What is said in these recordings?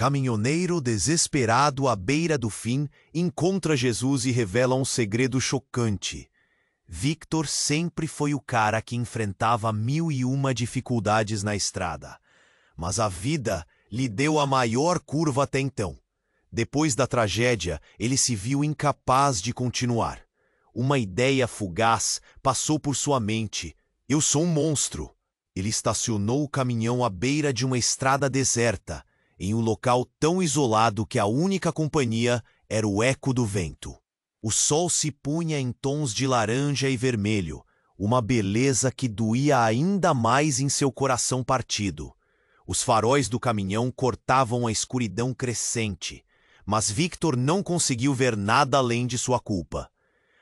caminhoneiro desesperado à beira do fim encontra Jesus e revela um segredo chocante. Victor sempre foi o cara que enfrentava 1001 dificuldades na estrada. Mas a vida lhe deu a maior curva até então. Depois da tragédia, ele se viu incapaz de continuar. Uma ideia fugaz passou por sua mente. Eu sou um monstro. Ele estacionou o caminhão à beira de uma estrada deserta, em um local tão isolado que a única companhia era o eco do vento. O sol se punha em tons de laranja e vermelho, uma beleza que doía ainda mais em seu coração partido. Os faróis do caminhão cortavam a escuridão crescente, mas Victor não conseguiu ver nada além de sua culpa.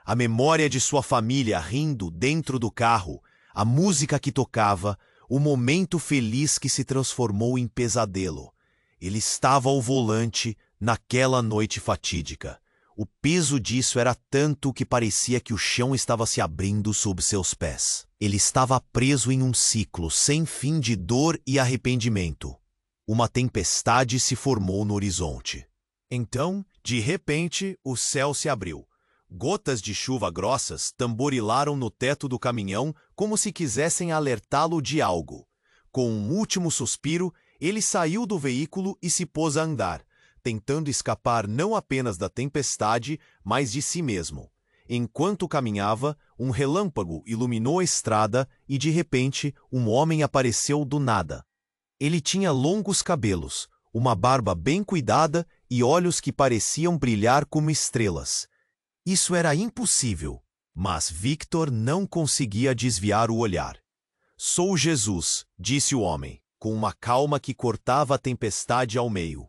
A memória de sua família rindo dentro do carro, a música que tocava, o momento feliz que se transformou em pesadelo. Ele estava ao volante naquela noite fatídica. O peso disso era tanto que parecia que o chão estava se abrindo sob seus pés. Ele estava preso em um ciclo sem fim de dor e arrependimento. Uma tempestade se formou no horizonte. Então, de repente, o céu se abriu. Gotas de chuva grossas tamborilaram no teto do caminhão como se quisessem alertá-lo de algo. Com um último suspiro, ele saiu do veículo e se pôs a andar, tentando escapar não apenas da tempestade, mas de si mesmo. Enquanto caminhava, um relâmpago iluminou a estrada e, de repente, um homem apareceu do nada. Ele tinha longos cabelos, uma barba bem cuidada e olhos que pareciam brilhar como estrelas. Isso era impossível, mas Victor não conseguia desviar o olhar. "Sou Jesus", disse o homem, com uma calma que cortava a tempestade ao meio.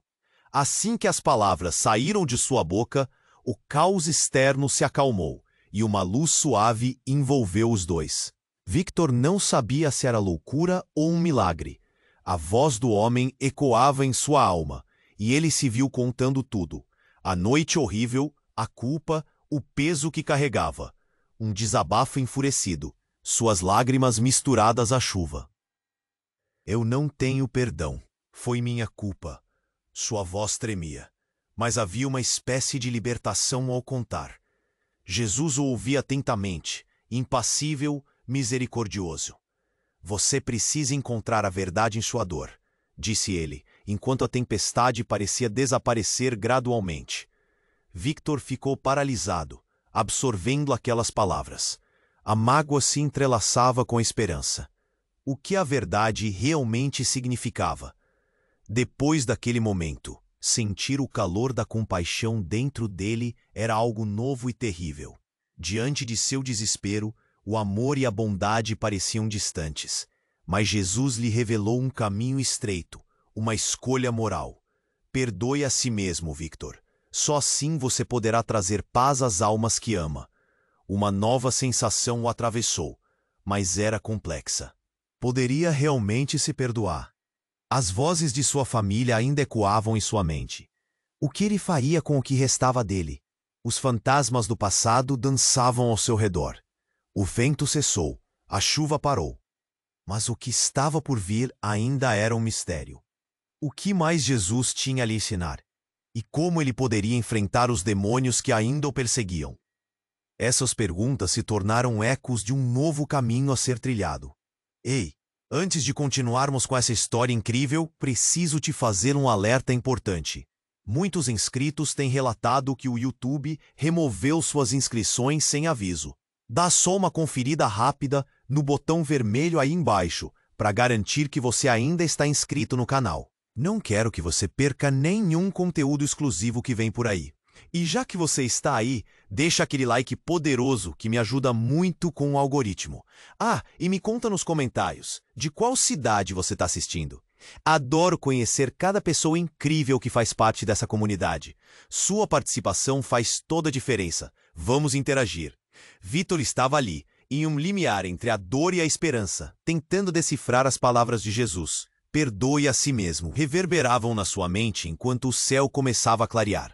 Assim que as palavras saíram de sua boca, o caos externo se acalmou e uma luz suave envolveu os dois. Victor não sabia se era loucura ou um milagre. A voz do homem ecoava em sua alma, e ele se viu contando tudo. A noite horrível, a culpa, o peso que carregava. Um desabafo enfurecido, suas lágrimas misturadas à chuva. "Eu não tenho perdão. Foi minha culpa." Sua voz tremia, mas havia uma espécie de libertação ao contar. Jesus o ouvia atentamente, impassível, misericordioso. "Você precisa encontrar a verdade em sua dor", disse ele, enquanto a tempestade parecia desaparecer gradualmente. Victor ficou paralisado, absorvendo aquelas palavras. A mágoa se entrelaçava com a esperança. O que a verdade realmente significava? Depois daquele momento, sentir o calor da compaixão dentro dele era algo novo e terrível. Diante de seu desespero, o amor e a bondade pareciam distantes, mas Jesus lhe revelou um caminho estreito, uma escolha moral. Perdoe a si mesmo, Victor. Só assim você poderá trazer paz às almas que ama. Uma nova sensação o atravessou, mas era complexa. Poderia realmente se perdoar? As vozes de sua família ainda ecoavam em sua mente. O que ele faria com o que restava dele? Os fantasmas do passado dançavam ao seu redor. O vento cessou, a chuva parou. Mas o que estava por vir ainda era um mistério. O que mais Jesus tinha a lhe ensinar? E como ele poderia enfrentar os demônios que ainda o perseguiam? Essas perguntas se tornaram ecos de um novo caminho a ser trilhado. Ei! Antes de continuarmos com essa história incrível, preciso te fazer um alerta importante. Muitos inscritos têm relatado que o YouTube removeu suas inscrições sem aviso. Dá só uma conferida rápida no botão vermelho aí embaixo, para garantir que você ainda está inscrito no canal. Não quero que você perca nenhum conteúdo exclusivo que vem por aí. E já que você está aí, deixa aquele like poderoso que me ajuda muito com o algoritmo. Ah, e me conta nos comentários, de qual cidade você está assistindo? Adoro conhecer cada pessoa incrível que faz parte dessa comunidade. Sua participação faz toda a diferença. Vamos interagir. Victor estava ali, em um limiar entre a dor e a esperança, tentando decifrar as palavras de Jesus. Perdoe a si mesmo, reverberavam na sua mente enquanto o céu começava a clarear.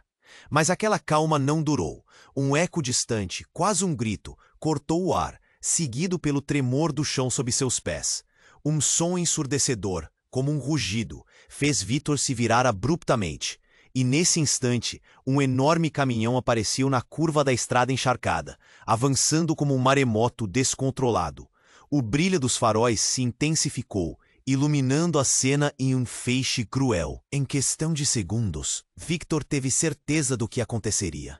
Mas aquela calma não durou. Um eco distante, quase um grito, cortou o ar, seguido pelo tremor do chão sob seus pés. Um som ensurdecedor, como um rugido, fez Victor se virar abruptamente. E nesse instante, um enorme caminhão apareceu na curva da estrada encharcada, avançando como um maremoto descontrolado. O brilho dos faróis se intensificou, iluminando a cena em um feixe cruel. Em questão de segundos, Victor teve certeza do que aconteceria.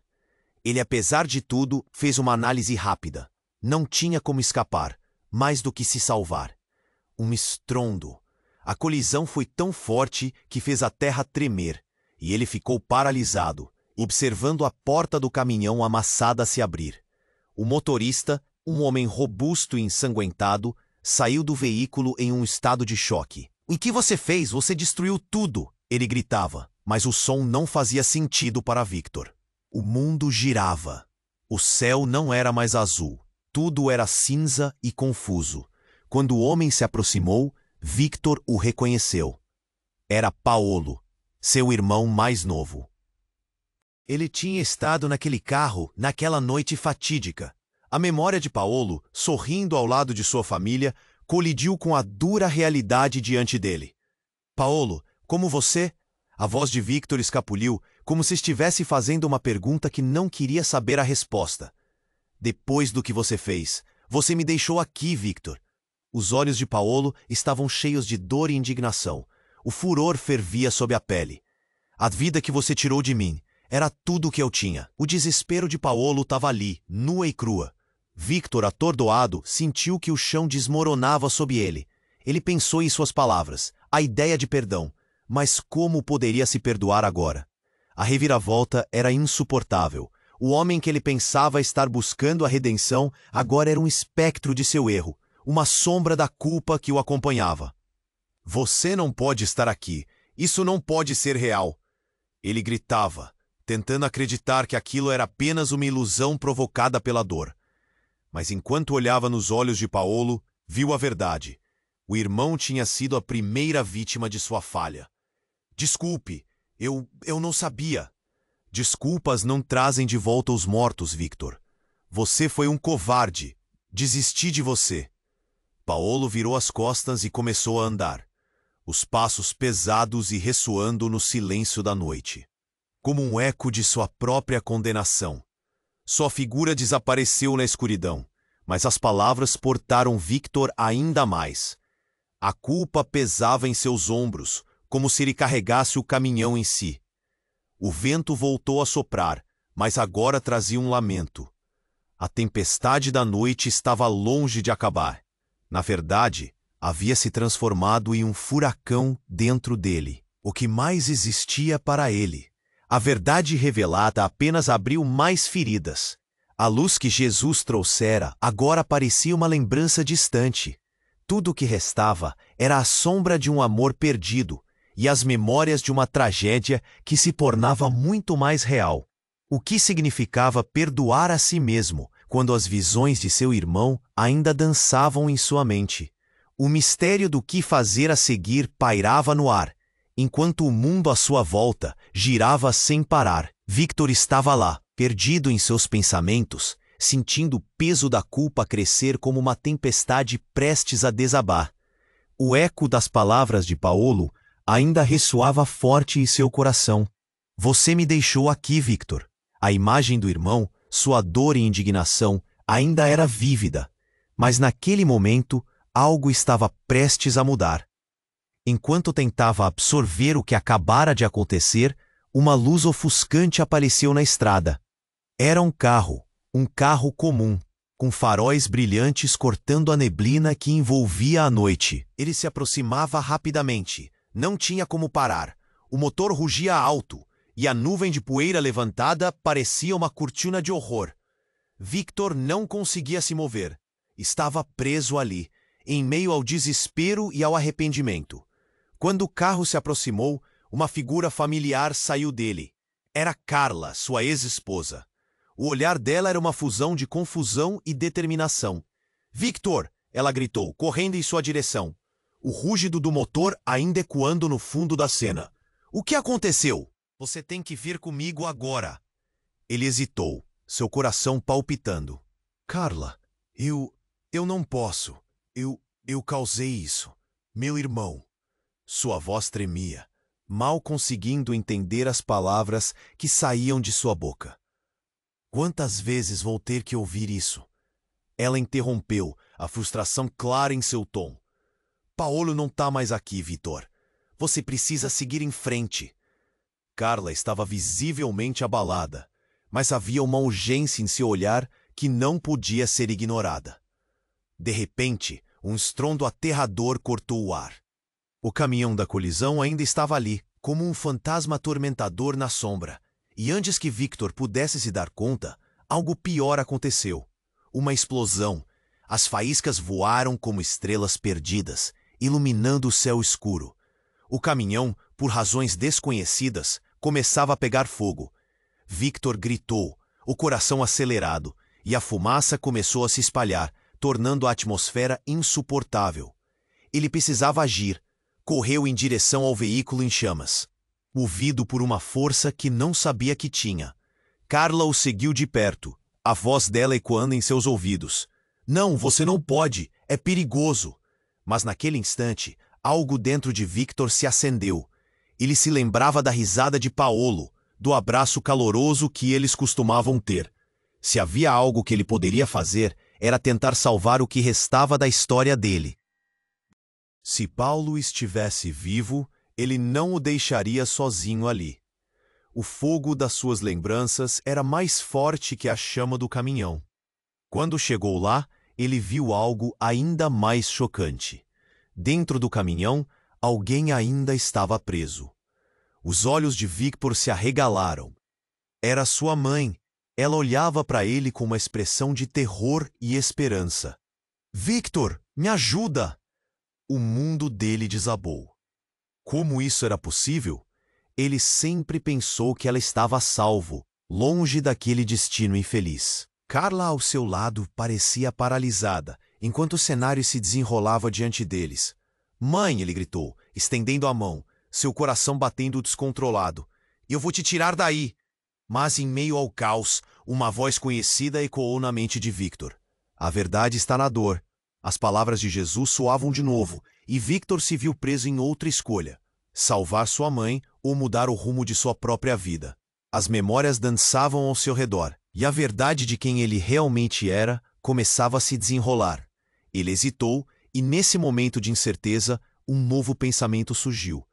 Ele, apesar de tudo, fez uma análise rápida. Não tinha como escapar, mais do que se salvar. Um estrondo. A colisão foi tão forte que fez a terra tremer, e ele ficou paralisado, observando a porta do caminhão amassada se abrir. O motorista, um homem robusto e ensanguentado, saiu do veículo em um estado de choque. "O que você fez? Você destruiu tudo!" ele gritava, mas o som não fazia sentido para Victor. O mundo girava. O céu não era mais azul. Tudo era cinza e confuso. Quando o homem se aproximou, Victor o reconheceu. Era Paolo, seu irmão mais novo. Ele tinha estado naquele carro naquela noite fatídica. A memória de Paolo, sorrindo ao lado de sua família, colidiu com a dura realidade diante dele. "Paolo, como você?" A voz de Victor escapuliu, como se estivesse fazendo uma pergunta que não queria saber a resposta. "Depois do que você fez, você me deixou aqui, Victor." Os olhos de Paolo estavam cheios de dor e indignação. O furor fervia sob a pele. "A vida que você tirou de mim era tudo o que eu tinha." O desespero de Paolo estava ali, nua e crua. Victor, atordoado, sentiu que o chão desmoronava sob ele. Ele pensou em suas palavras, a ideia de perdão. Mas como poderia se perdoar agora? A reviravolta era insuportável. O homem que ele pensava estar buscando a redenção agora era um espectro de seu erro, uma sombra da culpa que o acompanhava. "Você não pode estar aqui. Isso não pode ser real." Ele gritava, tentando acreditar que aquilo era apenas uma ilusão provocada pela dor. Mas enquanto olhava nos olhos de Paolo, viu a verdade. O irmão tinha sido a primeira vítima de sua falha. "Desculpe, eu não sabia." "Desculpas não trazem de volta os mortos, Victor. Você foi um covarde. Desisti de você." Paolo virou as costas e começou a andar, os passos pesados e ressoando no silêncio da noite, como um eco de sua própria condenação. Sua figura desapareceu na escuridão, mas as palavras portaram Victor ainda mais. A culpa pesava em seus ombros, como se ele carregasse o caminhão em si. O vento voltou a soprar, mas agora trazia um lamento. A tempestade da noite estava longe de acabar. Na verdade, havia se transformado em um furacão dentro dele, o que mais existia para ele. A verdade revelada apenas abriu mais feridas. A luz que Jesus trouxera agora parecia uma lembrança distante. Tudo o que restava era a sombra de um amor perdido e as memórias de uma tragédia que se tornava muito mais real. O que significava perdoar a si mesmo quando as visões de seu irmão ainda dançavam em sua mente? O mistério do que fazer a seguir pairava no ar, enquanto o mundo à sua volta girava sem parar. Victor estava lá, perdido em seus pensamentos, sentindo o peso da culpa crescer como uma tempestade prestes a desabar. O eco das palavras de Paolo ainda ressoava forte em seu coração. "Você me deixou aqui, Victor." A imagem do irmão, sua dor e indignação, ainda era vívida, mas naquele momento algo estava prestes a mudar. Enquanto tentava absorver o que acabara de acontecer, uma luz ofuscante apareceu na estrada. Era um carro comum, com faróis brilhantes cortando a neblina que envolvia a noite. Ele se aproximava rapidamente. Não tinha como parar. O motor rugia alto, e a nuvem de poeira levantada parecia uma cortina de horror. Victor não conseguia se mover. Estava preso ali, em meio ao desespero e ao arrependimento. Quando o carro se aproximou, uma figura familiar saiu dele. Era Carla, sua ex-esposa. O olhar dela era uma fusão de confusão e determinação. "Victor!" ela gritou, correndo em sua direção. O rúgido do motor ainda ecoando no fundo da cena. "O que aconteceu?" "Você tem que vir comigo agora." Ele hesitou, seu coração palpitando. "Carla, eu não posso. Eu causei isso. Meu irmão." Sua voz tremia, mal conseguindo entender as palavras que saíam de sua boca. Quantas vezes vou ter que ouvir isso? Ela interrompeu, a frustração clara em seu tom. Paolo não tá mais aqui, Vitor. Você precisa seguir em frente. Carla estava visivelmente abalada, mas havia uma urgência em seu olhar que não podia ser ignorada. De repente, um estrondo aterrador cortou o ar. O caminhão da colisão ainda estava ali, como um fantasma atormentador na sombra, e antes que Victor pudesse se dar conta, algo pior aconteceu. Uma explosão. As faíscas voaram como estrelas perdidas, iluminando o céu escuro. O caminhão, por razões desconhecidas, começava a pegar fogo. Victor gritou, o coração acelerado, e a fumaça começou a se espalhar, tornando a atmosfera insuportável. Ele precisava agir. Correu em direção ao veículo em chamas, movido por uma força que não sabia que tinha. Carla o seguiu de perto, a voz dela ecoando em seus ouvidos. Não, você não pode, é perigoso. Mas naquele instante, algo dentro de Victor se acendeu. Ele se lembrava da risada de Paolo, do abraço caloroso que eles costumavam ter. Se havia algo que ele poderia fazer, era tentar salvar o que restava da história dele. Se Paulo estivesse vivo, ele não o deixaria sozinho ali. O fogo das suas lembranças era mais forte que a chama do caminhão. Quando chegou lá, ele viu algo ainda mais chocante. Dentro do caminhão, alguém ainda estava preso. Os olhos de Victor se arregalaram. Era sua mãe. Ela olhava para ele com uma expressão de terror e esperança. Victor, me ajuda! O mundo dele desabou. Como isso era possível? Ele sempre pensou que ela estava a salvo, longe daquele destino infeliz. Carla, ao seu lado, parecia paralisada, enquanto o cenário se desenrolava diante deles. Mãe, ele gritou, estendendo a mão, seu coração batendo descontrolado. Eu vou te tirar daí! Mas, em meio ao caos, uma voz conhecida ecoou na mente de Victor. A verdade está na dor. As palavras de Jesus soavam de novo, e Victor se viu preso em outra escolha: salvar sua mãe ou mudar o rumo de sua própria vida. As memórias dançavam ao seu redor, e a verdade de quem ele realmente era começava a se desenrolar. Ele hesitou, e nesse momento de incerteza, um novo pensamento surgiu.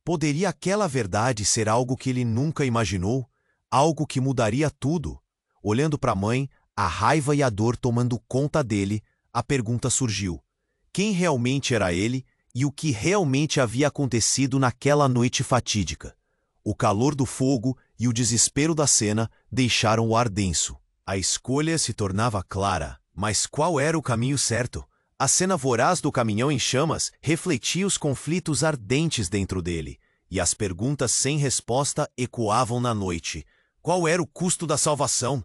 Poderia aquela verdade ser algo que ele nunca imaginou? Algo que mudaria tudo? Olhando para a mãe, a raiva e a dor tomando conta dele, a pergunta surgiu: quem realmente era ele e o que realmente havia acontecido naquela noite fatídica? O calor do fogo e o desespero da cena deixaram o ar denso. A escolha se tornava clara, mas qual era o caminho certo? A cena voraz do caminhão em chamas refletia os conflitos ardentes dentro dele, e as perguntas sem resposta ecoavam na noite. Qual era o custo da salvação?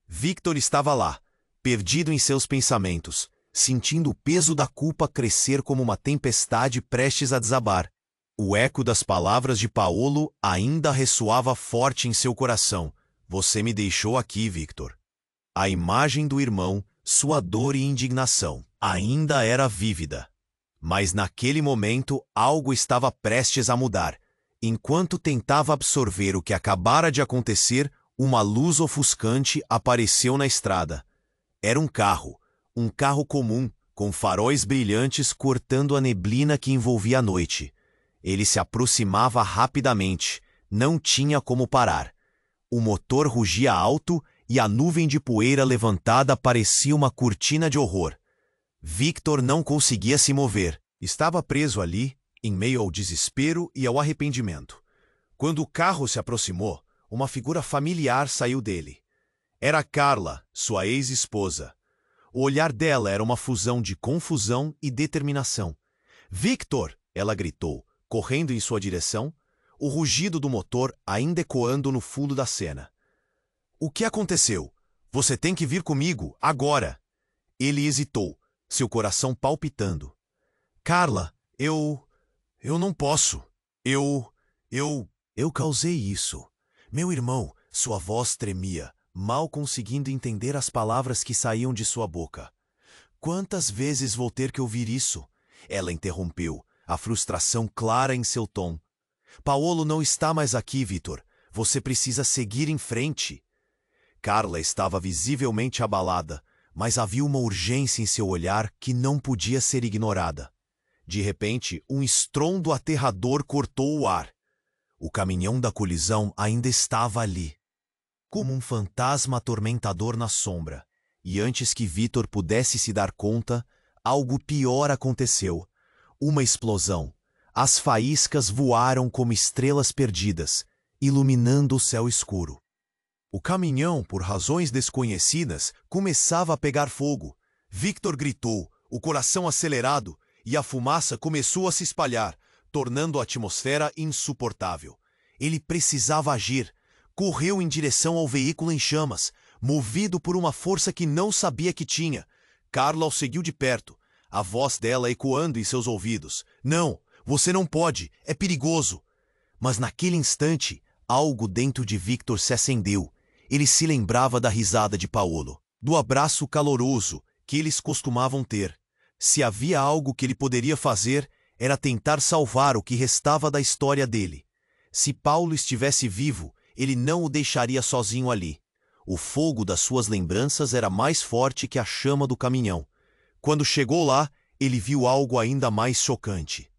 Victor estava lá, perdido em seus pensamentos, sentindo o peso da culpa crescer como uma tempestade prestes a desabar. O eco das palavras de Paolo ainda ressoava forte em seu coração. Você me deixou aqui, Victor. A imagem do irmão, sua dor e indignação, ainda era vívida. Mas naquele momento algo estava prestes a mudar. Enquanto tentava absorver o que acabara de acontecer, uma luz ofuscante apareceu na estrada. Era um carro comum, com faróis brilhantes cortando a neblina que envolvia a noite. Ele se aproximava rapidamente, não tinha como parar. O motor rugia alto e a nuvem de poeira levantada parecia uma cortina de horror. Victor não conseguia se mover. Estava preso ali, em meio ao desespero e ao arrependimento. Quando o carro se aproximou, uma figura familiar saiu dele. Era Carla, sua ex-esposa. O olhar dela era uma fusão de confusão e determinação. Victor! Ela gritou, correndo em sua direção, o rugido do motor ainda ecoando no fundo da cena. O que aconteceu? Você tem que vir comigo, agora! Ele hesitou, seu coração palpitando. Carla, eu não posso. Eu causei isso. Meu irmão, sua voz tremia, mal conseguindo entender as palavras que saíam de sua boca. Quantas vezes vou ter que ouvir isso? Ela interrompeu, a frustração clara em seu tom. Paolo não está mais aqui, Victor. Você precisa seguir em frente. Carla estava visivelmente abalada, mas havia uma urgência em seu olhar que não podia ser ignorada. De repente, um estrondo aterrador cortou o ar. O caminhão da colisão ainda estava ali, como um fantasma atormentador na sombra. E antes que Victor pudesse se dar conta, algo pior aconteceu. Uma explosão. As faíscas voaram como estrelas perdidas, iluminando o céu escuro. O caminhão, por razões desconhecidas, começava a pegar fogo. Victor gritou, o coração acelerado, e a fumaça começou a se espalhar, tornando a atmosfera insuportável. Ele precisava agir. Correu em direção ao veículo em chamas, movido por uma força que não sabia que tinha. Carla o seguiu de perto, a voz dela ecoando em seus ouvidos. Não, você não pode, é perigoso. Mas naquele instante, algo dentro de Victor se acendeu. Ele se lembrava da risada de Paolo, do abraço caloroso que eles costumavam ter. Se havia algo que ele poderia fazer, era tentar salvar o que restava da história dele. Se Paulo estivesse vivo, ele não o deixaria sozinho ali. O fogo das suas lembranças era mais forte que a chama do caminhão. Quando chegou lá, ele viu algo ainda mais chocante.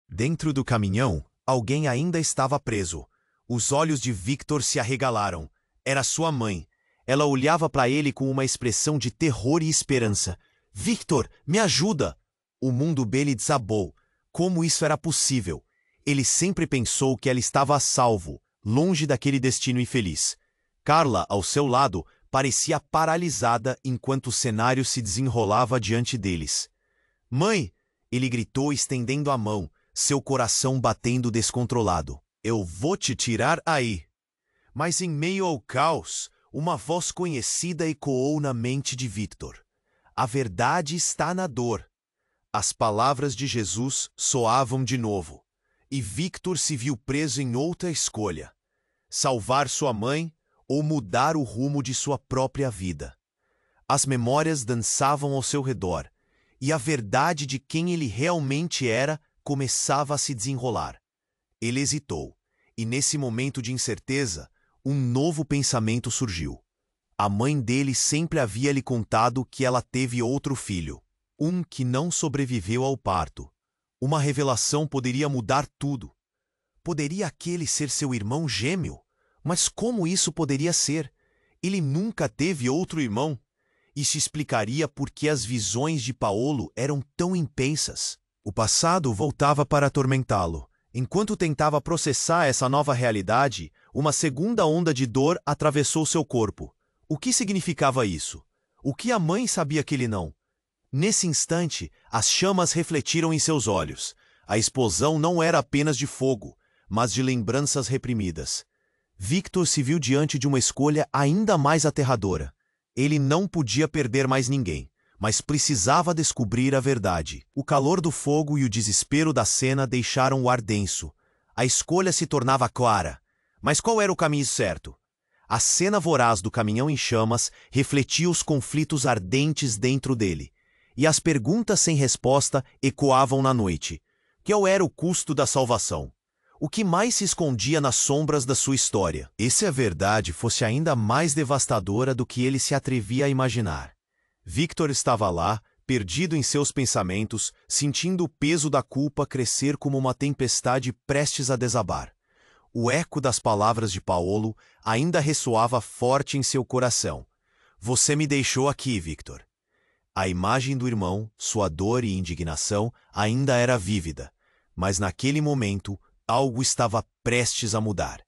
Dentro do caminhão, alguém ainda estava preso. Os olhos de Victor se arregalaram. Era sua mãe. Ela olhava para ele com uma expressão de terror e esperança. Victor, me ajuda! O mundo dele desabou. Como isso era possível? Ele sempre pensou que ela estava a salvo, longe daquele destino infeliz. Carla, ao seu lado, parecia paralisada enquanto o cenário se desenrolava diante deles. Mãe! Ele gritou estendendo a mão, seu coração batendo descontrolado. Eu vou te tirar aí. Mas em meio ao caos, uma voz conhecida ecoou na mente de Victor. A verdade está na dor. As palavras de Jesus soavam de novo. E Victor se viu preso em outra escolha. Salvar sua mãe ou mudar o rumo de sua própria vida. As memórias dançavam ao seu redor, e a verdade de quem ele realmente era começava a se desenrolar. Ele hesitou, e nesse momento de incerteza, um novo pensamento surgiu. A mãe dele sempre havia lhe contado que ela teve outro filho, um que não sobreviveu ao parto. Uma revelação poderia mudar tudo. Poderia aquele ser seu irmão gêmeo? Mas como isso poderia ser? Ele nunca teve outro irmão. Isso explicaria por que as visões de Paolo eram tão intensas. O passado voltava para atormentá-lo. Enquanto tentava processar essa nova realidade, uma segunda onda de dor atravessou seu corpo. O que significava isso? O que a mãe sabia que ele não? Nesse instante, as chamas refletiram em seus olhos. A explosão não era apenas de fogo, mas de lembranças reprimidas. Victor se viu diante de uma escolha ainda mais aterradora. Ele não podia perder mais ninguém, mas precisava descobrir a verdade. O calor do fogo e o desespero da cena deixaram o ar denso. A escolha se tornava clara. Mas qual era o caminho certo? A cena voraz do caminhão em chamas refletia os conflitos ardentes dentro dele. E as perguntas sem resposta ecoavam na noite. Qual era o custo da salvação? O que mais se escondia nas sombras da sua história? E se a verdade fosse ainda mais devastadora do que ele se atrevia a imaginar? Victor estava lá, perdido em seus pensamentos, sentindo o peso da culpa crescer como uma tempestade prestes a desabar. O eco das palavras de Paolo ainda ressoava forte em seu coração. Você me deixou aqui, Victor. A imagem do irmão, sua dor e indignação ainda era vívida, mas naquele momento algo estava prestes a mudar.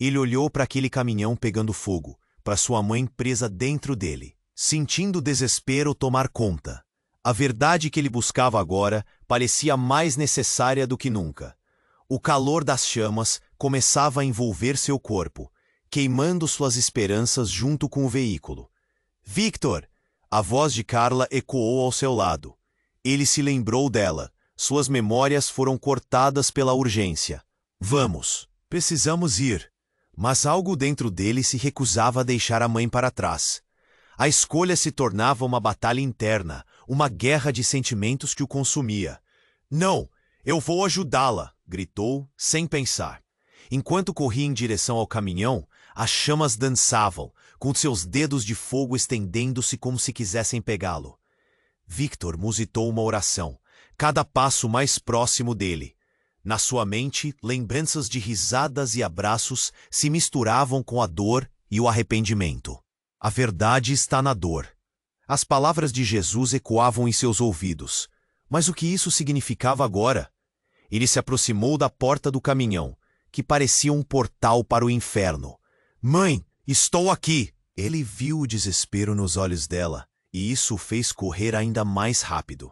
Ele olhou para aquele caminhão pegando fogo, para sua mãe presa dentro dele, sentindo o desespero tomar conta. A verdade que ele buscava agora parecia mais necessária do que nunca. O calor das chamas começava a envolver seu corpo, queimando suas esperanças junto com o veículo. Victor! A voz de Carla ecoou ao seu lado. Ele se lembrou dela. Suas memórias foram cortadas pela urgência. Vamos, precisamos ir. Mas algo dentro dele se recusava a deixar a mãe para trás. A escolha se tornava uma batalha interna, uma guerra de sentimentos que o consumia. Não, Eu vou ajudá-la, gritou, sem pensar. Enquanto corria em direção ao caminhão, as chamas dançavam, com seus dedos de fogo estendendo-se como se quisessem pegá-lo. Victor musitou uma oração, cada passo mais próximo dele. Na sua mente, lembranças de risadas e abraços se misturavam com a dor e o arrependimento. A verdade está na dor. As palavras de Jesus ecoavam em seus ouvidos. Mas o que isso significava agora? Ele se aproximou da porta do caminhão, que parecia um portal para o inferno. Mãe, estou aqui! Ele viu o desespero nos olhos dela, e isso o fez correr ainda mais rápido.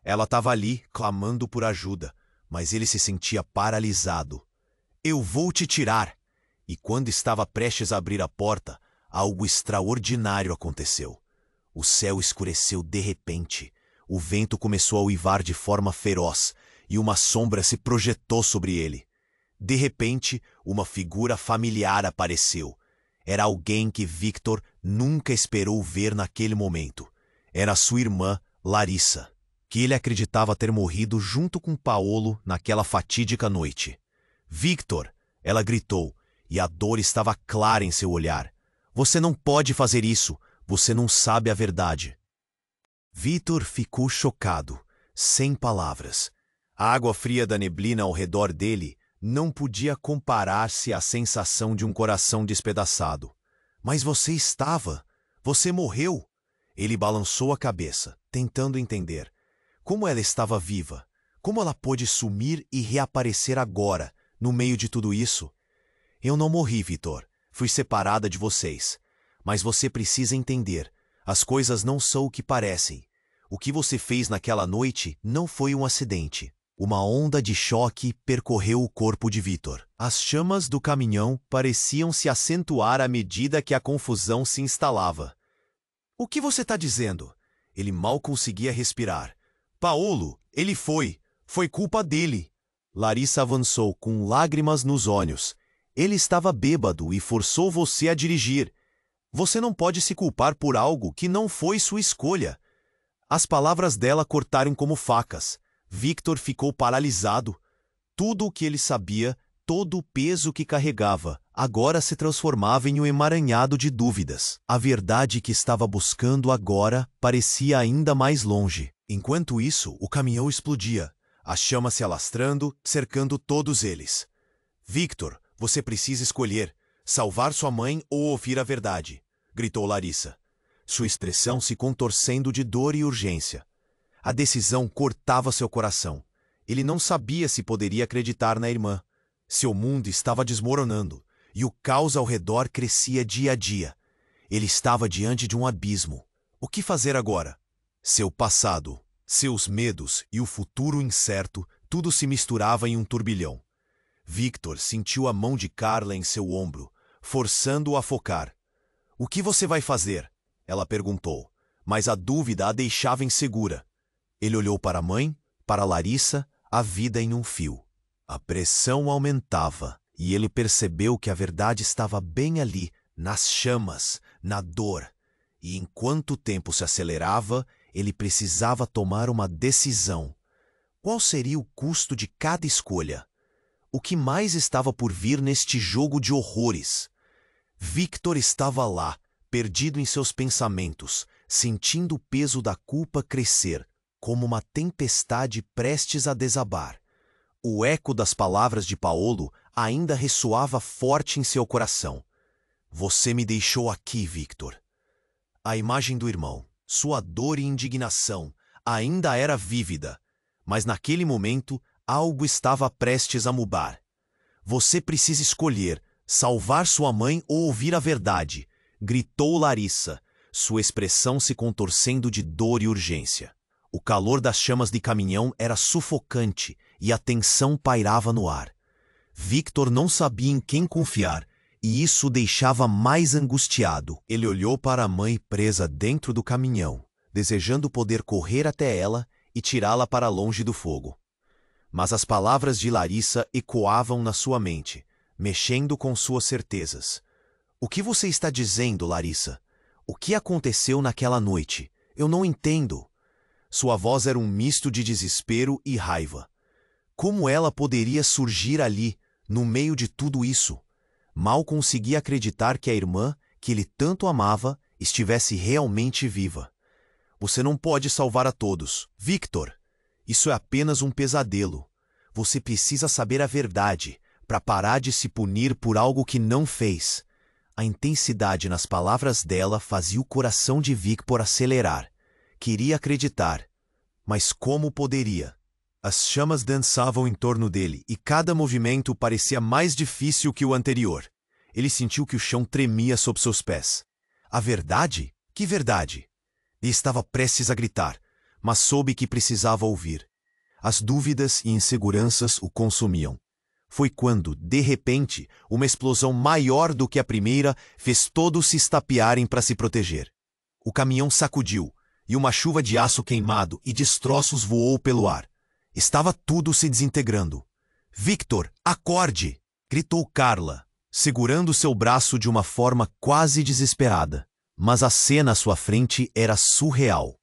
Ela estava ali, clamando por ajuda, mas ele se sentia paralisado. Eu vou te tirar! E quando estava prestes a abrir a porta, algo extraordinário aconteceu. O céu escureceu de repente. O vento começou a uivar de forma feroz, e uma sombra se projetou sobre ele. De repente, uma figura familiar apareceu. Era alguém que Victor nunca esperou ver naquele momento. Era sua irmã, Larissa, que ele acreditava ter morrido junto com Paolo naquela fatídica noite. Victor, ela gritou, e a dor estava clara em seu olhar. Você não pode fazer isso, você não sabe a verdade. Victor ficou chocado, sem palavras. A água fria da neblina ao redor dele não podia comparar-se à sensação de um coração despedaçado. Mas você estava. Você morreu. Ele balançou a cabeça, tentando entender. Como ela estava viva? Como ela pôde sumir e reaparecer agora, no meio de tudo isso? Eu não morri, Victor. Fui separada de vocês. Mas você precisa entender. As coisas não são o que parecem. O que você fez naquela noite não foi um acidente. Uma onda de choque percorreu o corpo de Victor. As chamas do caminhão pareciam se acentuar à medida que a confusão se instalava. O que você está dizendo? Ele mal conseguia respirar. Paolo, ele foi. Foi culpa dele. Larissa avançou com lágrimas nos olhos. Ele estava bêbado e forçou você a dirigir. Você não pode se culpar por algo que não foi sua escolha. As palavras dela cortaram como facas. Victor ficou paralisado. Tudo o que ele sabia, todo o peso que carregava, agora se transformava em um emaranhado de dúvidas. A verdade que estava buscando agora parecia ainda mais longe. Enquanto isso, o caminhão explodia, as chamas se alastrando, cercando todos eles. Victor, você precisa escolher, salvar sua mãe ou ouvir a verdade, gritou Larissa, sua expressão se contorcendo de dor e urgência. A decisão cortava seu coração. Ele não sabia se poderia acreditar na irmã. Seu mundo estava desmoronando, e o caos ao redor crescia dia a dia. Ele estava diante de um abismo. O que fazer agora? Seu passado, seus medos e o futuro incerto, tudo se misturava em um turbilhão. Victor sentiu a mão de Carla em seu ombro, forçando-o a focar. O que você vai fazer? Ela perguntou, mas a dúvida a deixava insegura. Ele olhou para a mãe, para Larissa, a vida em um fio. A pressão aumentava, e ele percebeu que a verdade estava bem ali, nas chamas, na dor. E enquanto o tempo se acelerava, ele precisava tomar uma decisão. Qual seria o custo de cada escolha? O que mais estava por vir neste jogo de horrores? Victor estava lá, perdido em seus pensamentos, sentindo o peso da culpa crescer, como uma tempestade prestes a desabar. O eco das palavras de Paolo ainda ressoava forte em seu coração. Você me deixou aqui, Victor. A imagem do irmão, sua dor e indignação, ainda era vívida, mas naquele momento algo estava prestes a mudar. Você precisa escolher, salvar sua mãe ou ouvir a verdade, gritou Larissa, sua expressão se contorcendo de dor e urgência. O calor das chamas de caminhão era sufocante e a tensão pairava no ar. Victor não sabia em quem confiar, e isso o deixava mais angustiado. Ele olhou para a mãe presa dentro do caminhão, desejando poder correr até ela e tirá-la para longe do fogo. Mas as palavras de Larissa ecoavam na sua mente, mexendo com suas certezas. O que você está dizendo, Larissa? O que aconteceu naquela noite? Eu não entendo. Sua voz era um misto de desespero e raiva. Como ela poderia surgir ali, no meio de tudo isso? Mal conseguia acreditar que a irmã, que ele tanto amava, estivesse realmente viva. Você não pode salvar a todos. Victor, isso é apenas um pesadelo. Você precisa saber a verdade, para parar de se punir por algo que não fez. A intensidade nas palavras dela fazia o coração de Victor acelerar. Queria acreditar, mas como poderia? As chamas dançavam em torno dele e cada movimento parecia mais difícil que o anterior. Ele sentiu que o chão tremia sob seus pés. A verdade? Que verdade? Ele estava prestes a gritar, mas soube que precisava ouvir. As dúvidas e inseguranças o consumiam. Foi quando, de repente, uma explosão maior do que a primeira fez todos se estapearem para se proteger. O caminhão sacudiu, e uma chuva de aço queimado e destroços voou pelo ar. Estava tudo se desintegrando. "Victor, acorde!" gritou Carla, segurando seu braço de uma forma quase desesperada. Mas a cena à sua frente era surreal.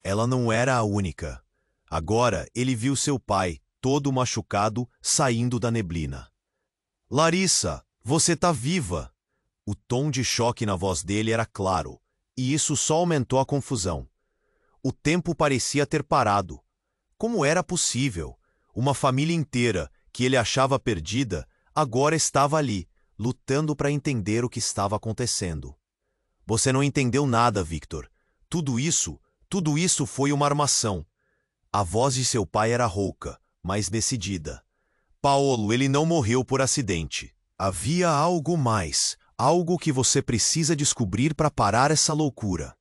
Ela não era a única. Agora ele viu seu pai, todo machucado, saindo da neblina. "Larissa, você tá viva!" O tom de choque na voz dele era claro, e isso só aumentou a confusão. O tempo parecia ter parado. Como era possível? Uma família inteira, que ele achava perdida, agora estava ali, lutando para entender o que estava acontecendo. "Você não entendeu nada, Victor. Tudo isso foi uma armação." A voz de seu pai era rouca, mas decidida. "Paolo, ele não morreu por acidente. Havia algo mais, algo que você precisa descobrir para parar essa loucura."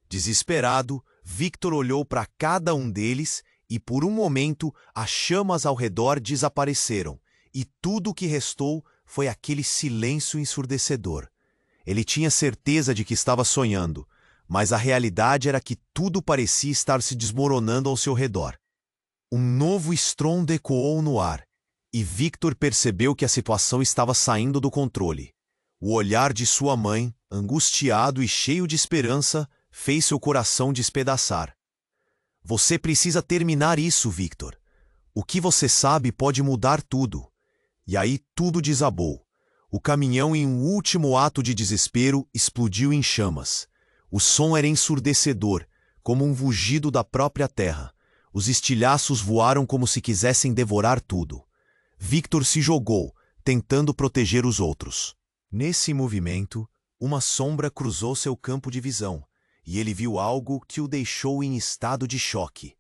Desesperado, Victor olhou para cada um deles e, por um momento, as chamas ao redor desapareceram, e tudo o que restou foi aquele silêncio ensurdecedor. Ele tinha certeza de que estava sonhando, mas a realidade era que tudo parecia estar se desmoronando ao seu redor. Um novo estrondo ecoou no ar, e Victor percebeu que a situação estava saindo do controle. O olhar de sua mãe, angustiado e cheio de esperança, fez seu coração despedaçar. "Você precisa terminar isso, Victor. O que você sabe pode mudar tudo." E aí tudo desabou. O caminhão, em um último ato de desespero, explodiu em chamas. O som era ensurdecedor, como um rugido da própria terra. Os estilhaços voaram como se quisessem devorar tudo. Victor se jogou, tentando proteger os outros. Nesse movimento, uma sombra cruzou seu campo de visão, e ele viu algo que o deixou em estado de choque.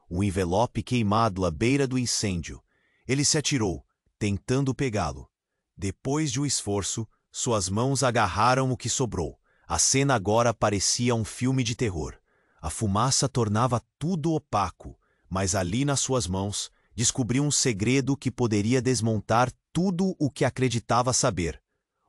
Um envelope queimado à beira do incêndio. Ele se atirou, tentando pegá-lo. Depois de um esforço, suas mãos agarraram o que sobrou. A cena agora parecia um filme de terror. A fumaça tornava tudo opaco, mas ali nas suas mãos, descobriu um segredo que poderia desmontar tudo o que acreditava saber.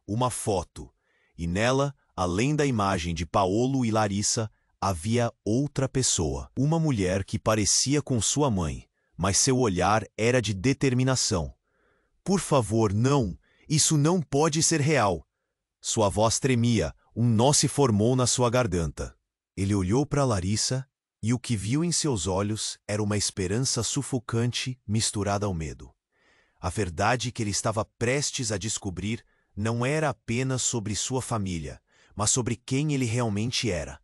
Uma foto. E nela, além da imagem de Paolo e Larissa, havia outra pessoa. Uma mulher que parecia com sua mãe, mas seu olhar era de determinação. "Por favor, não! Isso não pode ser real!" Sua voz tremia, um nó se formou na sua garganta. Ele olhou para Larissa e o que viu em seus olhos era uma esperança sufocante misturada ao medo. A verdade que ele estava prestes a descobrir não era apenas sobre sua família, mas sobre quem ele realmente era.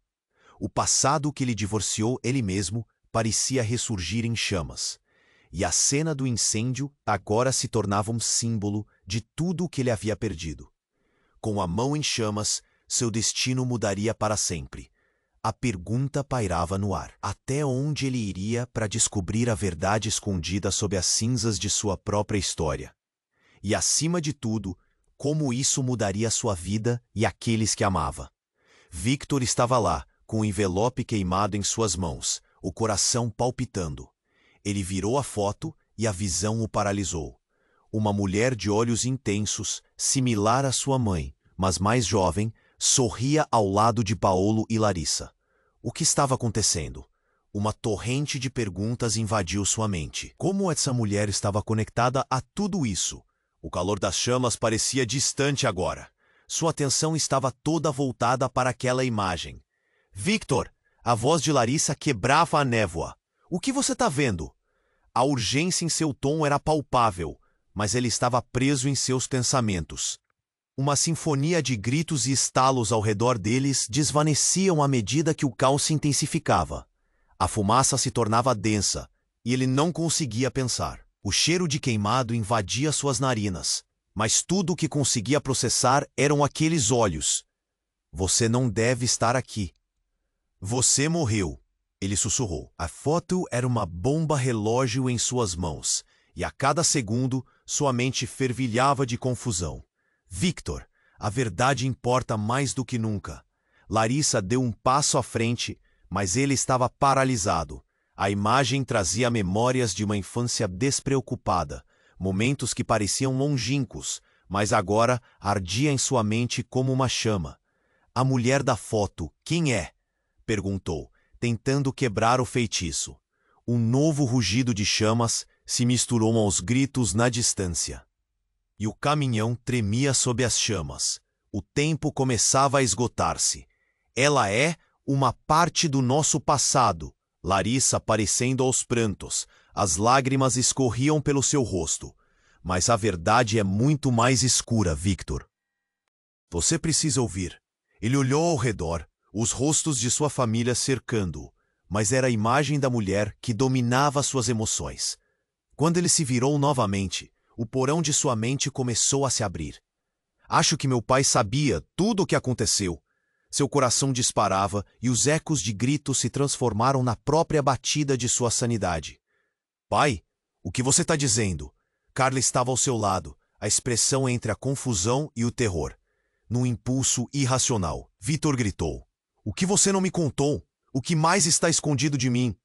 O passado que lhe divorciou ele mesmo parecia ressurgir em chamas. E a cena do incêndio agora se tornava um símbolo de tudo o que ele havia perdido. Com a mão em chamas, seu destino mudaria para sempre. A pergunta pairava no ar. Até onde ele iria para descobrir a verdade escondida sob as cinzas de sua própria história? E, acima de tudo, como isso mudaria sua vida e aqueles que amava? Victor estava lá, com o envelope queimado em suas mãos, o coração palpitando. Ele virou a foto e a visão o paralisou. Uma mulher de olhos intensos, similar à sua mãe, mas mais jovem, sorria ao lado de Paolo e Larissa. O que estava acontecendo? Uma torrente de perguntas invadiu sua mente. Como essa mulher estava conectada a tudo isso? O calor das chamas parecia distante agora. Sua atenção estava toda voltada para aquela imagem. "Victor!" A voz de Larissa quebrava a névoa. "O que você está vendo?" A urgência em seu tom era palpável, mas ele estava preso em seus pensamentos. Uma sinfonia de gritos e estalos ao redor deles desvaneciam à medida que o caos se intensificava. A fumaça se tornava densa, e ele não conseguia pensar. O cheiro de queimado invadia suas narinas, mas tudo o que conseguia processar eram aqueles olhos. Você não deve estar aqui. Você morreu, ele sussurrou. A foto era uma bomba relógio em suas mãos, e a cada segundo sua mente fervilhava de confusão. Victor, a verdade importa mais do que nunca. Larissa deu um passo à frente, mas ele estava paralisado. A imagem trazia memórias de uma infância despreocupada, momentos que pareciam longínquos, mas agora ardia em sua mente como uma chama. A mulher da foto, quem é? Perguntou, tentando quebrar o feitiço. Um novo rugido de chamas se misturou aos gritos na distância. E o caminhão tremia sob as chamas. O tempo começava a esgotar-se. Ela é uma parte do nosso passado. Larissa aparecendo aos prantos. As lágrimas escorriam pelo seu rosto. Mas a verdade é muito mais escura, Victor. Você precisa ouvir. Ele olhou ao redor, os rostos de sua família cercando-o, mas era a imagem da mulher que dominava suas emoções. Quando ele se virou novamente, o porão de sua mente começou a se abrir. Acho que meu pai sabia tudo o que aconteceu. Seu coração disparava e os ecos de gritos se transformaram na própria batida de sua sanidade. Pai, o que você está dizendo? Carla estava ao seu lado, a expressão entre a confusão e o terror. Num impulso irracional, Victor gritou. O que você não me contou? O que mais está escondido de mim?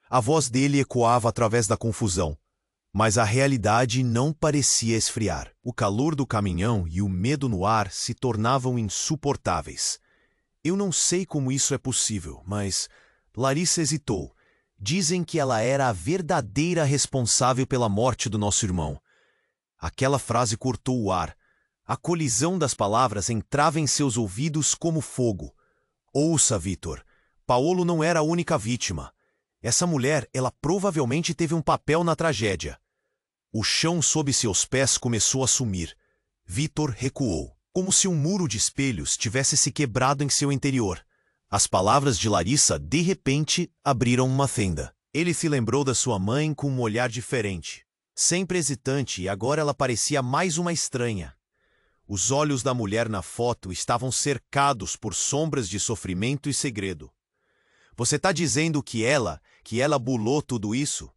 A voz dele ecoava através da confusão. Mas a realidade não parecia esfriar. O calor do caminhão e o medo no ar se tornavam insuportáveis. Eu não sei como isso é possível, mas Larissa hesitou. Dizem que ela era a verdadeira responsável pela morte do nosso irmão. Aquela frase cortou o ar. A colisão das palavras entrava em seus ouvidos como fogo. Ouça, Victor. Paolo não era a única vítima. Essa mulher, ela provavelmente teve um papel na tragédia. O chão sob seus pés começou a sumir. Victor recuou, como se um muro de espelhos tivesse se quebrado em seu interior. As palavras de Larissa, de repente, abriram uma fenda. Ele se lembrou da sua mãe com um olhar diferente. Sempre hesitante, e agora ela parecia mais uma estranha. Os olhos da mulher na foto estavam cercados por sombras de sofrimento e segredo. Você está dizendo que ela bulou tudo isso?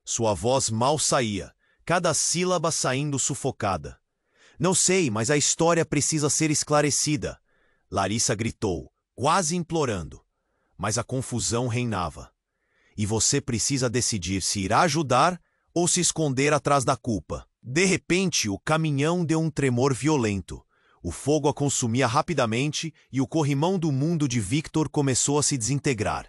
Sua voz mal saía, cada sílaba saindo sufocada. Não sei, mas a história precisa ser esclarecida. Larissa gritou, quase implorando. Mas a confusão reinava. E você precisa decidir se irá ajudar ou se esconder atrás da culpa. De repente, o caminhão deu um tremor violento. O fogo a consumia rapidamente e o corrimão do mundo de Victor começou a se desintegrar.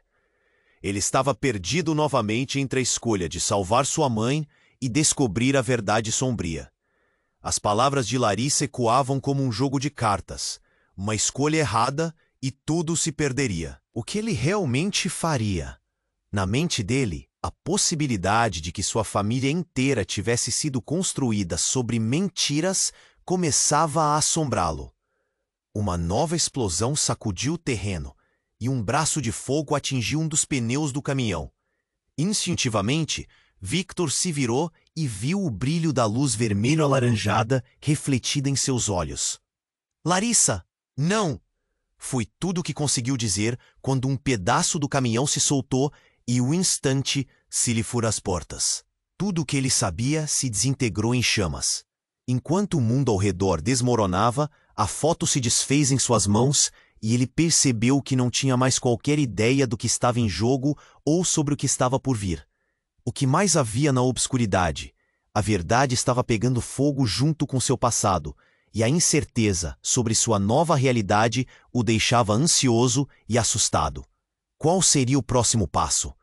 Ele estava perdido novamente entre a escolha de salvar sua mãe e descobrir a verdade sombria. As palavras de Larissa ecoavam como um jogo de cartas. Uma escolha errada e tudo se perderia. O que ele realmente faria? Na mente dele, a possibilidade de que sua família inteira tivesse sido construída sobre mentiras começava a assombrá-lo. Uma nova explosão sacudiu o terreno e um braço de fogo atingiu um dos pneus do caminhão. Instintivamente, Victor se virou e viu o brilho da luz vermelho-alaranjada refletida em seus olhos. Larissa, não! Foi tudo o que conseguiu dizer quando um pedaço do caminhão se soltou e, um instante, se lhe foram as portas. Tudo o que ele sabia se desintegrou em chamas. Enquanto o mundo ao redor desmoronava, a foto se desfez em suas mãos e ele percebeu que não tinha mais qualquer ideia do que estava em jogo ou sobre o que estava por vir. O que mais havia na obscuridade? A verdade estava pegando fogo junto com seu passado, e a incerteza sobre sua nova realidade o deixava ansioso e assustado. Qual seria o próximo passo?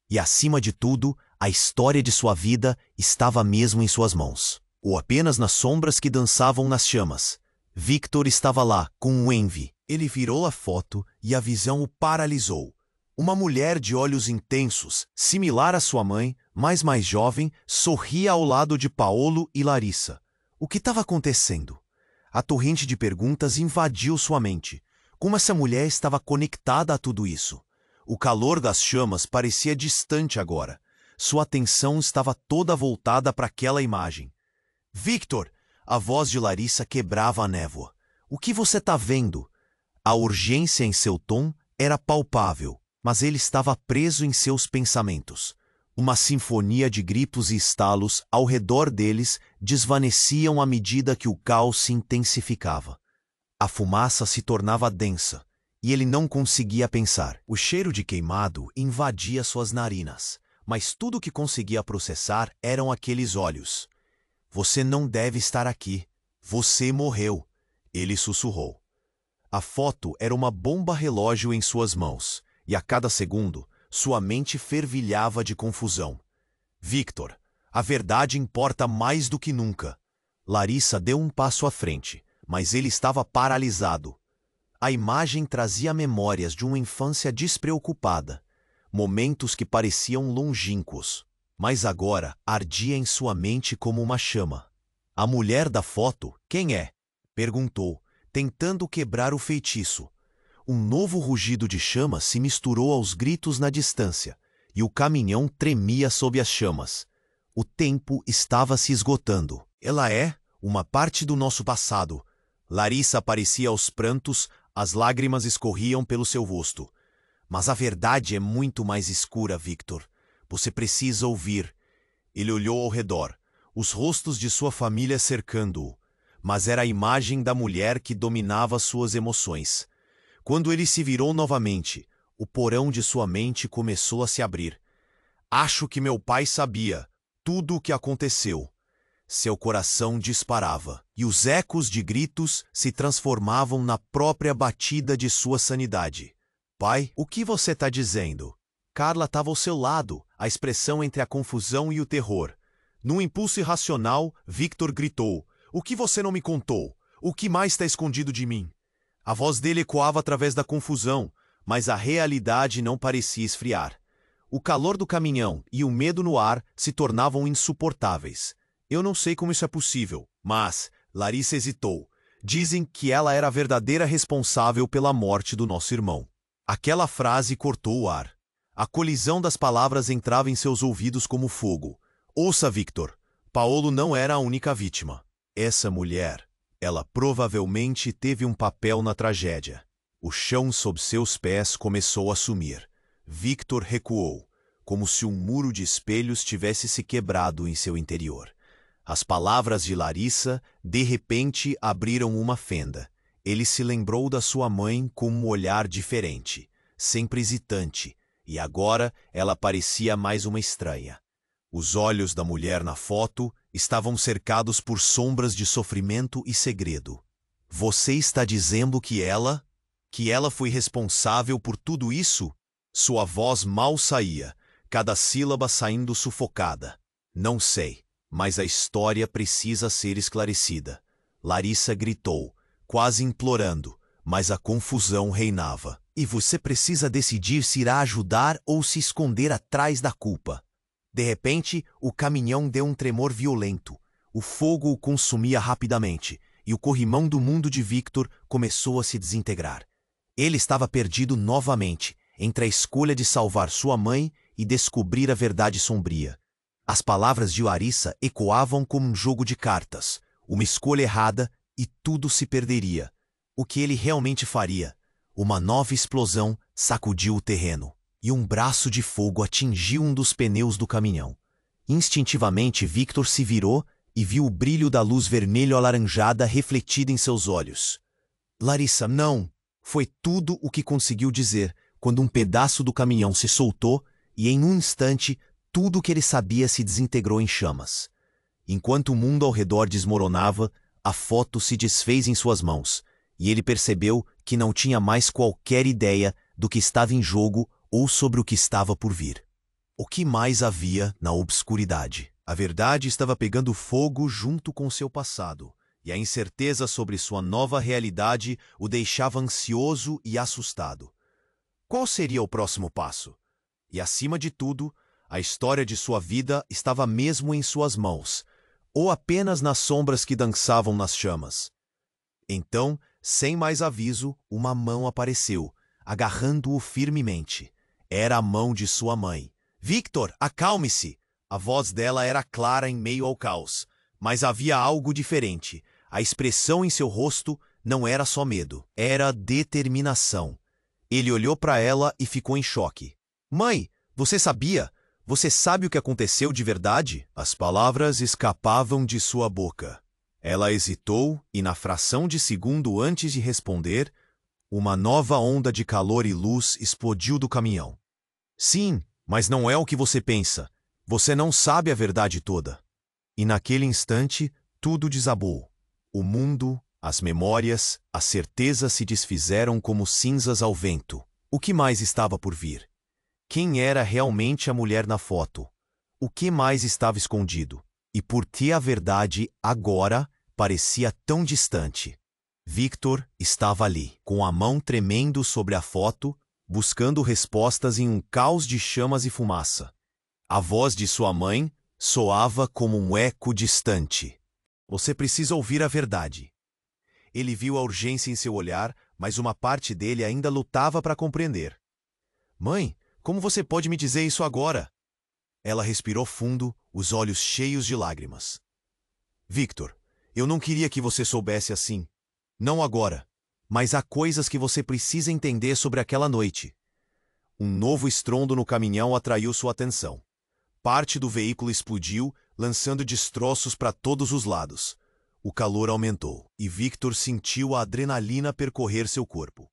E, acima de tudo, a história de sua vida estava mesmo em suas mãos. Ou apenas nas sombras que dançavam nas chamas. Victor estava lá, com um Envy. Ele virou a foto e a visão o paralisou. Uma mulher de olhos intensos, similar à sua mãe, mas mais jovem, sorria ao lado de Paolo e Larissa. O que estava acontecendo? A torrente de perguntas invadiu sua mente. Como essa mulher estava conectada a tudo isso? O calor das chamas parecia distante agora. Sua atenção estava toda voltada para aquela imagem. Victor! A voz de Larissa quebrava a névoa. O que você está vendo? A urgência em seu tom era palpável, mas ele estava preso em seus pensamentos. Uma sinfonia de gritos e estalos ao redor deles desvaneciam à medida que o caos se intensificava. A fumaça se tornava densa, e ele não conseguia pensar. O cheiro de queimado invadia suas narinas, mas tudo o que conseguia processar eram aqueles olhos. Você não deve estar aqui. Você morreu, ele sussurrou. A foto era uma bomba relógio em suas mãos, e a cada segundo, sua mente fervilhava de confusão. Victor, a verdade importa mais do que nunca. Larissa deu um passo à frente, mas ele estava paralisado. A imagem trazia memórias de uma infância despreocupada, momentos que pareciam longínquos, mas agora ardia em sua mente como uma chama. A mulher da foto, quem é? Perguntou, tentando quebrar o feitiço. Um novo rugido de chamas se misturou aos gritos na distância, e o caminhão tremia sob as chamas. O tempo estava se esgotando. Ela é uma parte do nosso passado. Larissa aparecia aos prantos, as lágrimas escorriam pelo seu rosto. Mas a verdade é muito mais escura, Victor. Você precisa ouvir. Ele olhou ao redor, os rostos de sua família cercando-o, mas era a imagem da mulher que dominava suas emoções. Quando ele se virou novamente, o porão de sua mente começou a se abrir. Acho que meu pai sabia tudo o que aconteceu. Seu coração disparava, e os ecos de gritos se transformavam na própria batida de sua sanidade. Pai, o que você está dizendo? Carla estava ao seu lado, a expressão entre a confusão e o terror. Num impulso irracional, Victor gritou: O que você não me contou? O que mais está escondido de mim? A voz dele ecoava através da confusão, mas a realidade não parecia esfriar. O calor do caminhão e o medo no ar se tornavam insuportáveis. Eu não sei como isso é possível, mas Larissa hesitou. Dizem que ela era a verdadeira responsável pela morte do nosso irmão. Aquela frase cortou o ar. A colisão das palavras entrava em seus ouvidos como fogo. Ouça, Victor. Paolo não era a única vítima. Essa mulher, ela provavelmente teve um papel na tragédia. O chão sob seus pés começou a sumir. Victor recuou, como se um muro de espelhos tivesse se quebrado em seu interior. As palavras de Larissa, de repente, abriram uma fenda. Ele se lembrou da sua mãe com um olhar diferente, sempre hesitante, e agora ela parecia mais uma estranha. Os olhos da mulher na foto estavam cercados por sombras de sofrimento e segredo. Você está dizendo que ela foi responsável por tudo isso? Sua voz mal saía, cada sílaba saindo sufocada. Não sei, mas a história precisa ser esclarecida. Larissa gritou, quase implorando, mas a confusão reinava. E você precisa decidir se irá ajudar ou se esconder atrás da culpa. De repente, o caminhão deu um tremor violento. O fogo o consumia rapidamente, e o corrimão do mundo de Victor começou a se desintegrar. Ele estava perdido novamente, entre a escolha de salvar sua mãe e descobrir a verdade sombria. As palavras de Larissa ecoavam como um jogo de cartas, uma escolha errada e tudo se perderia. O que ele realmente faria? Uma nova explosão sacudiu o terreno, e um braço de fogo atingiu um dos pneus do caminhão. Instintivamente, Victor se virou e viu o brilho da luz vermelho-alaranjada refletida em seus olhos. Larissa, não! Foi tudo o que conseguiu dizer, quando um pedaço do caminhão se soltou e, em um instante, tudo o que ele sabia se desintegrou em chamas. Enquanto o mundo ao redor desmoronava, a foto se desfez em suas mãos, e ele percebeu que não tinha mais qualquer ideia do que estava em jogo ou sobre o que estava por vir. O que mais havia na obscuridade? A verdade estava pegando fogo junto com seu passado, e a incerteza sobre sua nova realidade o deixava ansioso e assustado. Qual seria o próximo passo? E, acima de tudo, A história de sua vida estava mesmo em suas mãos, ou apenas nas sombras que dançavam nas chamas. Então, sem mais aviso, uma mão apareceu, agarrando-o firmemente. Era a mão de sua mãe. Victor, acalme-se! A voz dela era clara em meio ao caos, mas havia algo diferente. A expressão em seu rosto não era só medo, era determinação. Ele olhou para ela e ficou em choque. Mãe, você sabia? Você sabe o que aconteceu de verdade? As palavras escapavam de sua boca. Ela hesitou e, na fração de segundo antes de responder, uma nova onda de calor e luz explodiu do caminhão. Sim, mas não é o que você pensa. Você não sabe a verdade toda. E naquele instante, tudo desabou. O mundo, as memórias, as certezas se desfizeram como cinzas ao vento. O que mais estava por vir? Quem era realmente a mulher na foto? O que mais estava escondido? E por que a verdade, agora, parecia tão distante? Victor estava ali, com a mão tremendo sobre a foto, buscando respostas em um caos de chamas e fumaça. A voz de sua mãe soava como um eco distante. Você precisa ouvir a verdade. Ele viu a urgência em seu olhar, mas uma parte dele ainda lutava para compreender. Mãe, como você pode me dizer isso agora? Ela respirou fundo, os olhos cheios de lágrimas. Victor, eu não queria que você soubesse assim. Não agora. Mas há coisas que você precisa entender sobre aquela noite. Um novo estrondo no caminhão atraiu sua atenção. Parte do veículo explodiu, lançando destroços para todos os lados. O calor aumentou, e Victor sentiu a adrenalina percorrer seu corpo.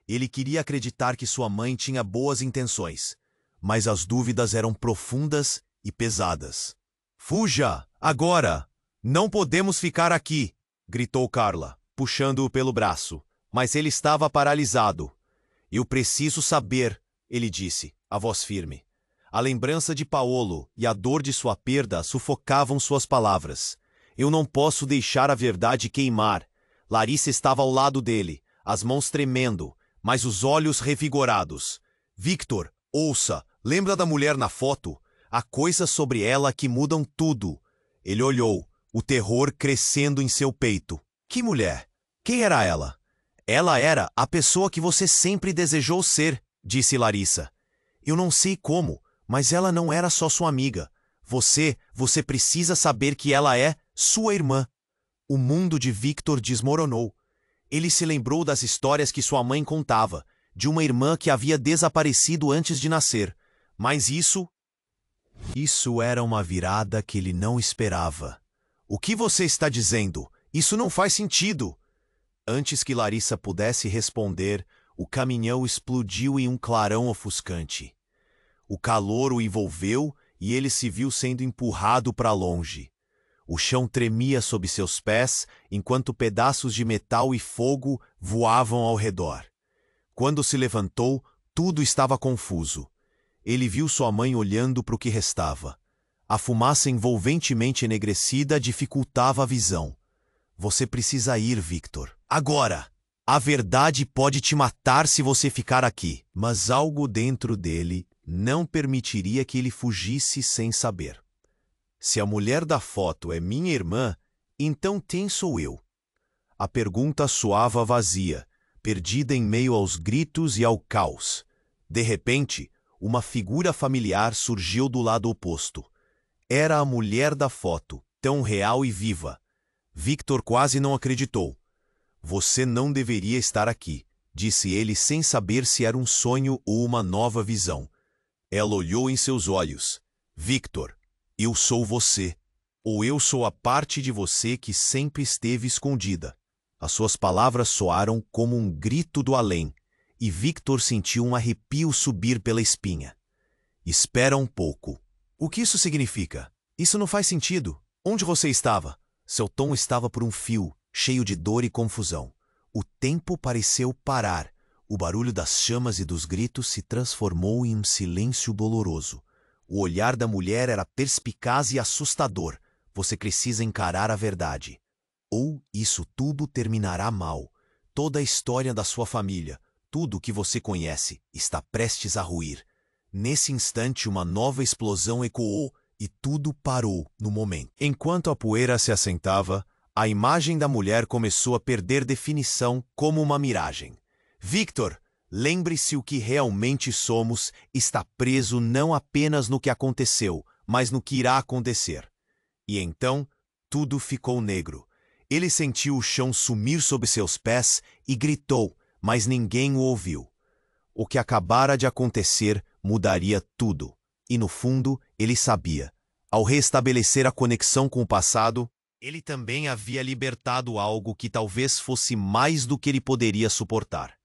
Ele queria acreditar que sua mãe tinha boas intenções, mas as dúvidas eram profundas e pesadas. Fuja! Agora! Não podemos ficar aqui! Gritou Carla, puxando-o pelo braço. Mas ele estava paralisado. Eu preciso saber, ele disse, a voz firme. A lembrança de Paolo e a dor de sua perda sufocavam suas palavras. Eu não posso deixar a verdade queimar. Larissa estava ao lado dele, as mãos tremendo, mas os olhos revigorados. Victor, ouça, lembra da mulher na foto? Há coisas sobre ela que mudam tudo. Ele olhou, o terror crescendo em seu peito. Que mulher? Quem era ela? Ela era a pessoa que você sempre desejou ser, disse Larissa. Eu não sei como, mas ela não era só sua amiga. Você precisa saber que ela é sua irmã. O mundo de Victor desmoronou. Ele se lembrou das histórias que sua mãe contava, de uma irmã que havia desaparecido antes de nascer. Mas isso era uma virada que ele não esperava. O que você está dizendo? Isso não faz sentido. Antes que Larissa pudesse responder, o caminhão explodiu em um clarão ofuscante. O calor o envolveu e ele se viu sendo empurrado para longe. O chão tremia sob seus pés, enquanto pedaços de metal e fogo voavam ao redor. Quando se levantou, tudo estava confuso. Ele viu sua mãe olhando para o que restava. A fumaça envolventemente enegrecida dificultava a visão. Você precisa ir, Victor. Agora! A verdade pode te matar se você ficar aqui. Mas algo dentro dele não permitiria que ele fugisse sem saber. Se a mulher da foto é minha irmã, então quem sou eu? A pergunta soava vazia, perdida em meio aos gritos e ao caos. De repente, uma figura familiar surgiu do lado oposto. Era a mulher da foto, tão real e viva. Victor quase não acreditou. Você não deveria estar aqui, disse ele sem saber se era um sonho ou uma nova visão. Ela olhou em seus olhos. Victor, eu sou você. Ou eu sou a parte de você que sempre esteve escondida. As suas palavras soaram como um grito do além, e Victor sentiu um arrepio subir pela espinha. Espera um pouco. O que isso significa? Isso não faz sentido. Onde você estava? Seu tom estava por um fio, cheio de dor e confusão. O tempo pareceu parar. O barulho das chamas e dos gritos se transformou em um silêncio doloroso. O olhar da mulher era perspicaz e assustador. Você precisa encarar a verdade. Ou isso tudo terminará mal. Toda a história da sua família, tudo o que você conhece, está prestes a ruir. Nesse instante, uma nova explosão ecoou e tudo parou no momento. Enquanto a poeira se assentava, a imagem da mulher começou a perder definição como uma miragem. Victor, lembre-se o que realmente somos está preso não apenas no que aconteceu, mas no que irá acontecer. E então, tudo ficou negro. Ele sentiu o chão sumir sob seus pés e gritou, mas ninguém o ouviu. O que acabara de acontecer mudaria tudo. E no fundo, ele sabia. Ao restabelecer a conexão com o passado, ele também havia libertado algo que talvez fosse mais do que ele poderia suportar.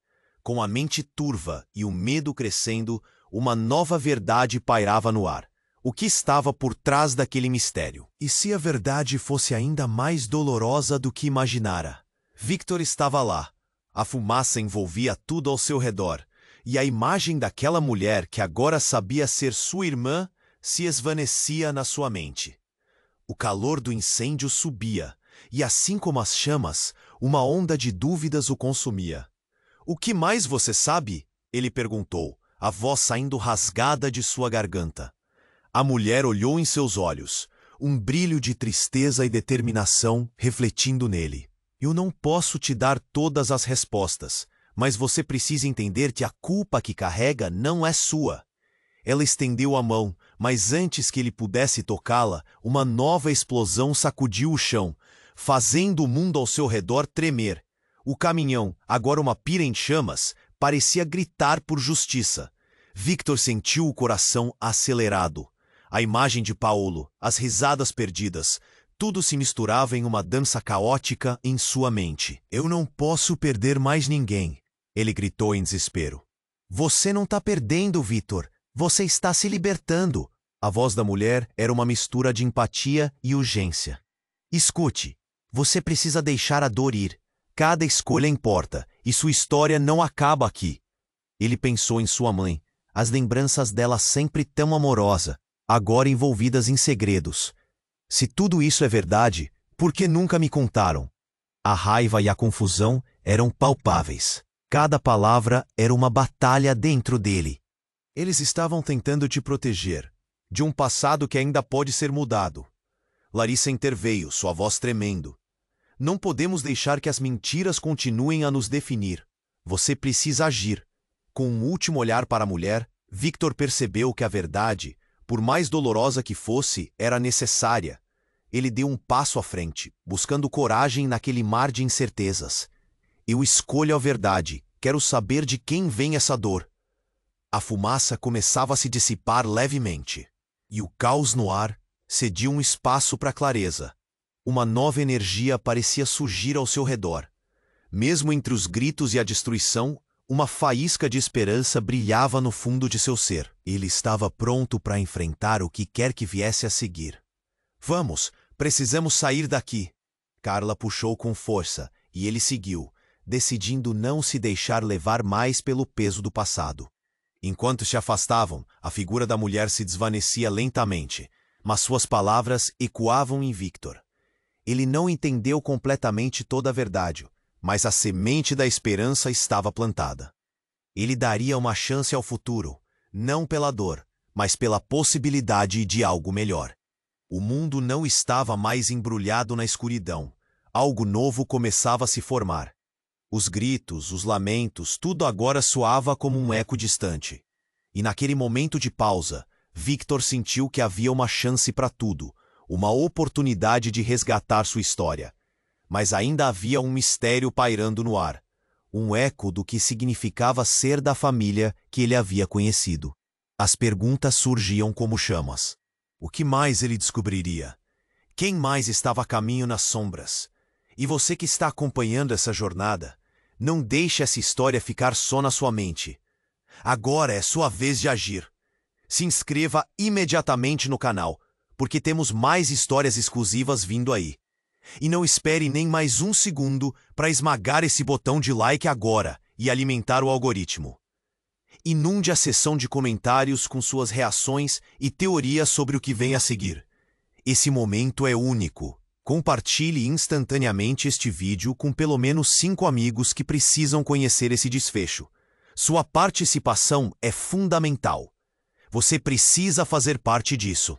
Com a mente turva e o medo crescendo, uma nova verdade pairava no ar. O que estava por trás daquele mistério? E se a verdade fosse ainda mais dolorosa do que imaginara? Victor estava lá. A fumaça envolvia tudo ao seu redor, e a imagem daquela mulher que agora sabia ser sua irmã se esvaecia na sua mente. O calor do incêndio subia, e assim como as chamas, uma onda de dúvidas o consumia. "O que mais você sabe?" ele perguntou, a voz saindo rasgada de sua garganta. A mulher olhou em seus olhos, um brilho de tristeza e determinação refletindo nele. "Eu não posso te dar todas as respostas, mas você precisa entender que a culpa que carrega não é sua." Ela estendeu a mão, mas antes que ele pudesse tocá-la, uma nova explosão sacudiu o chão, fazendo o mundo ao seu redor tremer. O caminhão, agora uma pira em chamas, parecia gritar por justiça. Victor sentiu o coração acelerado. A imagem de Paulo, as risadas perdidas, tudo se misturava em uma dança caótica em sua mente. "Eu não posso perder mais ninguém", ele gritou em desespero. "Você não está perdendo, Victor. Você está se libertando." A voz da mulher era uma mistura de empatia e urgência. "Escute, você precisa deixar a dor ir. Cada escolha importa, e sua história não acaba aqui." Ele pensou em sua mãe, as lembranças dela sempre tão amorosa, agora envolvidas em segredos. Se tudo isso é verdade, por que nunca me contaram? A raiva e a confusão eram palpáveis. Cada palavra era uma batalha dentro dele. Eles estavam tentando te proteger, de um passado que ainda pode ser mudado. Larissa interveio, sua voz tremendo. "Não podemos deixar que as mentiras continuem a nos definir. Você precisa agir." Com um último olhar para a mulher, Victor percebeu que a verdade, por mais dolorosa que fosse, era necessária. Ele deu um passo à frente, buscando coragem naquele mar de incertezas. "Eu escolho a verdade. Quero saber de quem vem essa dor." A fumaça começava a se dissipar levemente, e o caos no ar cedia um espaço para a clareza. Uma nova energia parecia surgir ao seu redor. Mesmo entre os gritos e a destruição, uma faísca de esperança brilhava no fundo de seu ser. Ele estava pronto para enfrentar o que quer que viesse a seguir. "Vamos, precisamos sair daqui." Carla puxou com força, e ele seguiu, decidindo não se deixar levar mais pelo peso do passado. Enquanto se afastavam, a figura da mulher se desvanecia lentamente, mas suas palavras ecoavam em Victor. Ele não entendeu completamente toda a verdade, mas a semente da esperança estava plantada. Ele daria uma chance ao futuro, não pela dor, mas pela possibilidade de algo melhor. O mundo não estava mais embrulhado na escuridão. Algo novo começava a se formar. Os gritos, os lamentos, tudo agora soava como um eco distante. E naquele momento de pausa, Victor sentiu que havia uma chance para tudo, uma oportunidade de resgatar sua história. Mas ainda havia um mistério pairando no ar, um eco do que significava ser da família que ele havia conhecido. As perguntas surgiam como chamas. O que mais ele descobriria? Quem mais estava a caminho nas sombras? E você que está acompanhando essa jornada, não deixe essa história ficar só na sua mente. Agora é sua vez de agir. Se inscreva imediatamente no canal, porque temos mais histórias exclusivas vindo aí. E não espere nem mais um segundo para esmagar esse botão de like agora e alimentar o algoritmo. Inunde a seção de comentários com suas reações e teorias sobre o que vem a seguir. Esse momento é único. Compartilhe instantaneamente este vídeo com pelo menos 5 amigos que precisam conhecer esse desfecho. Sua participação é fundamental. Você precisa fazer parte disso.